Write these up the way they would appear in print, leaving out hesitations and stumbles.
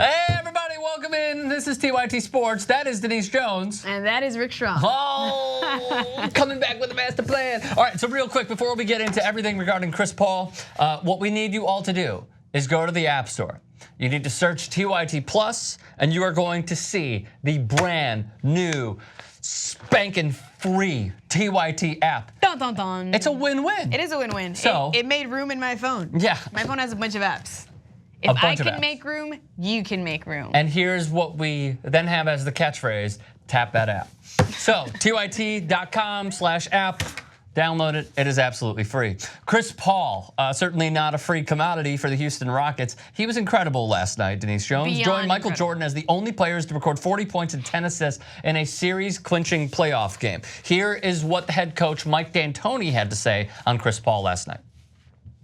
Hey, everybody, welcome in. This is TYT Sports. That is Denise Jones. And that is Rick Strom. Oh, coming back with a master plan. All right, so real quick, before we get into everything regarding Chris Paul, what we need you all to do is go to the App Store. You need to search TYT Plus, and you are going to see the brand new, spanking free TYT app. Dun, dun, dun. It's a win-win. It is a win-win. So it made room in my phone. Yeah. My phone has a bunch of apps. If I can make room, you can make room. And here's what we then have as the catchphrase, tap that app. So, tyt.com/app, download it. It is absolutely free. Chris Paul, certainly not a free commodity for the Houston Rockets. He was incredible last night, Denise Jones. Beyond joined Michael incredible. Jordan as the only players to record 40 points and 10 assists in a series-clinching playoff game. Here is what the head coach Mike D'Antoni had to say on Chris Paul last night.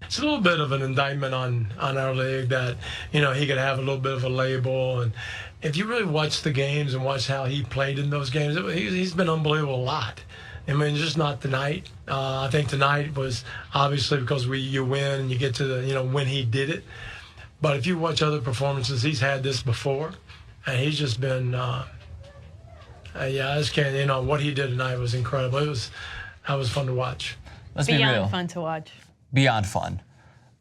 It's a little bit of an indictment on our league that, you know, he could have a little bit of a label. And if you really watch the games and watch how he played in those games, he's been unbelievable a lot. I mean, just not tonight. I think tonight was obviously because you win and you get to the, you know, when he did it. But if you watch other performances, he's had this before. And he's just been, yeah, I just can't, you know, what he did tonight was incredible. That was fun to watch. Let's be real. Beyond fun to watch. Beyond fun.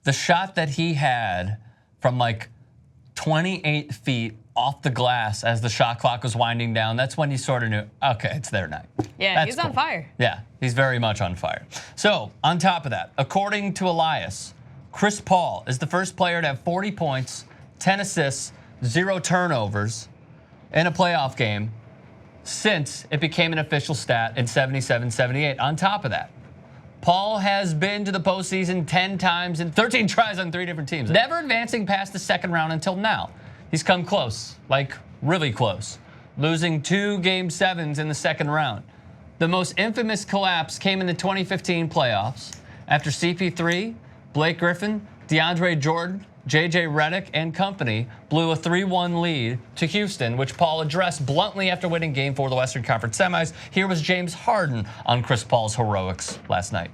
The shot that he had from like 28 feet off the glass as the shot clock was winding down, that's when you sort of knew, okay, it's their night. Yeah, That's he's on fire. Yeah, he's very much on fire. So, on top of that, according to Elias, Chris Paul is the first player to have 40 points, 10 assists, 0 turnovers in a playoff game since it became an official stat in 77-78. On top of that, Paul has been to the postseason 10 times and 13 tries on 3 different teams, never advancing past the second round until now. He's come close, like really close, losing 2 Game 7s in the second round. The most infamous collapse came in the 2015 playoffs after CP3, Blake Griffin, DeAndre Jordan, JJ Redick, and company blew a 3-1 lead to Houston, which Paul addressed bluntly after winning Game 4 of the Western Conference Semis. Here was James Harden on Chris Paul's heroics last night.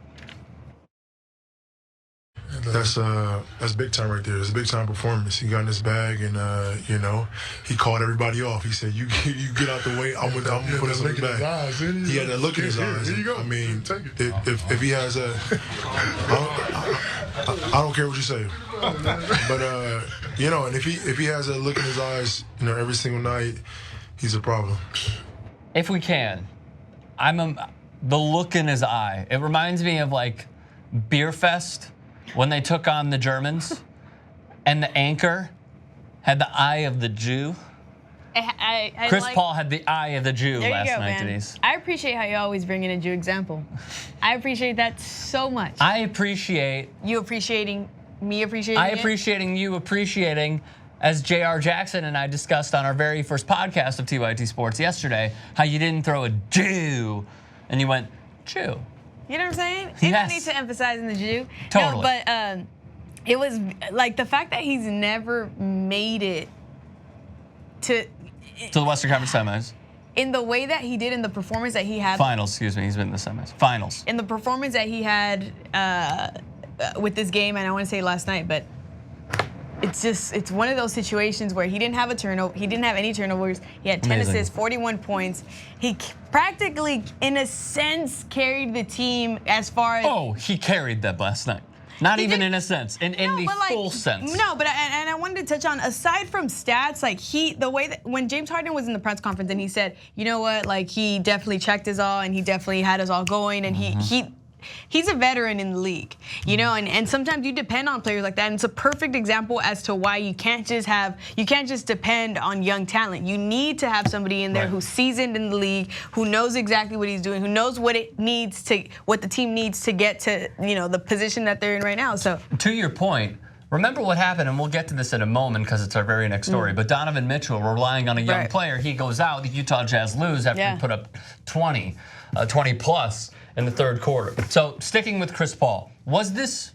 That's big time right there. It's a big time performance. He got in his bag and you know, he called everybody off. He said, "You get out the way. I'm gonna put this in his bag." He had that look in his eyes. Here you go. I mean, if he has a, I don't care what you say, but you know, and if he has a look in his eyes, you know, every single night, he's a problem. If we can, the look in his eye. It reminds me of like Beer Fest when they took on the Germans, and the anchor had the eye of the Jew. Chris Paul had the eye of the Jew last night, Denise. I appreciate how you always bring in a Jew example. I appreciate that so much. I appreciate you appreciating me appreciating you appreciating, as J.R. Jackson and I discussed on our very first podcast of TYT Sports yesterday, how you didn't throw a Jew and you went, Jew. You know what I'm saying? Yes. You don't need to emphasize in the Jew. Totally. No, but it was like the fact that he's never made it to the Western Conference Semis. In the way that he did in the performance that he had. Finals, excuse me. He's been in the semis. Finals. In the performance that he had with this game, and I want to say last night, but it's one of those situations where he didn't have a turnover. He didn't have any turnovers. He had 10 assists, 41 points. He practically, in a sense, carried the team as far as. Oh, he carried them last night. Not even in a sense, in the full sense. No, but I wanted to touch on, aside from stats, like the way that when James Harden was in the press conference and he said, you know what, like he definitely checked us all and he definitely had us all going and he's a veteran in the league, you know, and sometimes you depend on players like that. And it's a perfect example as to why you can't just depend on young talent. You need to have somebody in there who's seasoned in the league, who knows exactly what he's doing, who knows what the team needs to get to, you know, the position that they're in right now. So to your point, remember what happened, and we'll get to this in a moment because it's our very next story, but Donovan Mitchell relying on a young player. He goes out, the Utah Jazz lose after he put up 20 plus in the third quarter. So sticking with Chris Paul, was this,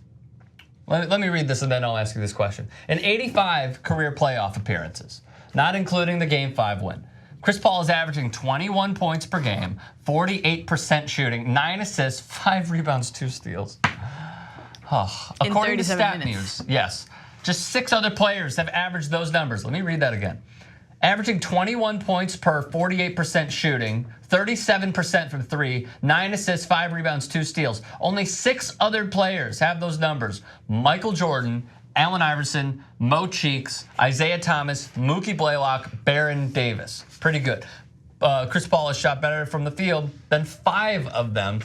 let me read this and then I'll ask you this question. In 85 career playoff appearances, not including the Game 5 win, Chris Paul is averaging 21 points per game, 48% shooting, 9 assists, 5 rebounds, 2 steals. According to Stat News, yes. Just 6 other players have averaged those numbers. Let me read that again. Averaging 21 points per 48% shooting, 37% from 3, 9 assists, 5 rebounds, 2 steals. Only 6 other players have those numbers. Michael Jordan, Allen Iverson, Mo Cheeks, Isaiah Thomas, Mookie Blaylock, Baron Davis. Pretty good. Chris Paul has shot better from the field than 5 of them,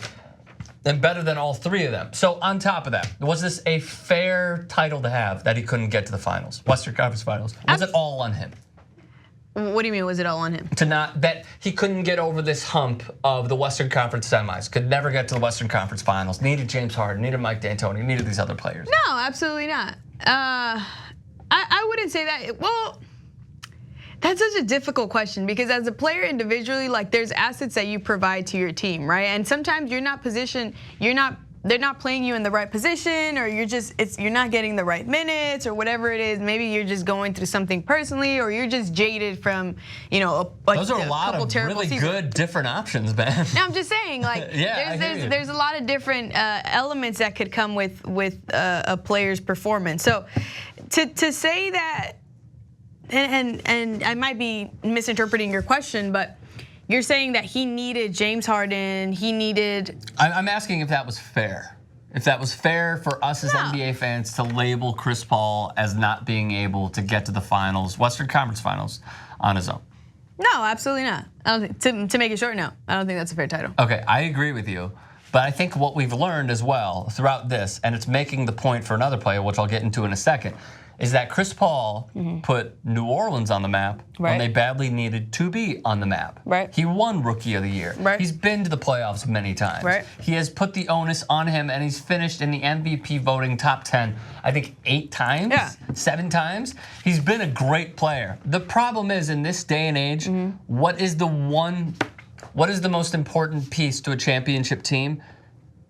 and better than all 3 of them. So on top of that, was this a fair title to have that he couldn't get to the finals, Western Conference Finals? Was it all on him? What do you mean, was it all on him? That he couldn't get over this hump of the Western Conference semis, could never get to the Western Conference Finals, needed James Harden, needed Mike D'Antoni, needed these other players. No, absolutely not. I wouldn't say that. Well, that's such a difficult question because as a player individually, like there's assets that you provide to your team, right? And sometimes you're not positioned, they're not playing you in the right position, or you're not getting the right minutes, or whatever it is. Maybe you're just going through something personally, or you're just jaded from, those are a lot of really good different options, man. No, I'm just saying, like, there's a lot of different elements that could come with a player's performance. So to say that, and I might be misinterpreting your question, but you're saying that he needed James Harden, I'm asking if that was fair. If that was fair for us as NBA fans to label Chris Paul as not being able to get to the finals, Western Conference Finals, on his own. No, absolutely not. I don't think, to make it short, no. I don't think that's a fair title. Okay, I agree with you. But I think what we've learned as well throughout this, and it's making the point for another player, which I'll get into in a second, is that Chris Paul put New Orleans on the map when they badly needed to be on the map. Right. He won Rookie of the Year. Right. He's been to the playoffs many times. Right. He has put the onus on him, and he's finished in the MVP voting top 10, I think 8 times, 7 times. He's been a great player. The problem is, in this day and age, what is the most important piece to a championship team?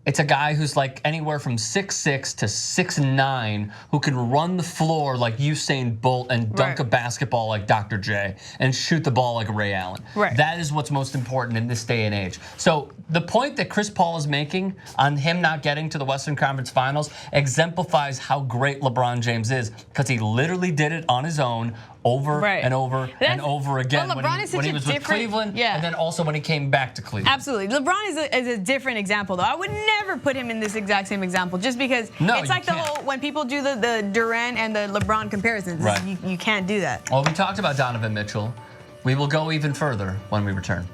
It's a guy who's like anywhere from 6'6" to 6'9", who can run the floor like Usain Bolt and dunk a basketball like Dr. J and shoot the ball like Ray Allen. Right. That is what's most important in this day and age. So the point that Chris Paul is making on him not getting to the Western Conference Finals exemplifies how great LeBron James is, because he literally did it on his own over and over and over again when he was with Cleveland, and then also when he came back to Cleveland. Absolutely. LeBron is a different example, though. I would never put him in this exact same example, just because it's like the whole, when people do the Durant and the LeBron comparisons, you can't do that. Well, we talked about Donovan Mitchell. We will go even further when we return.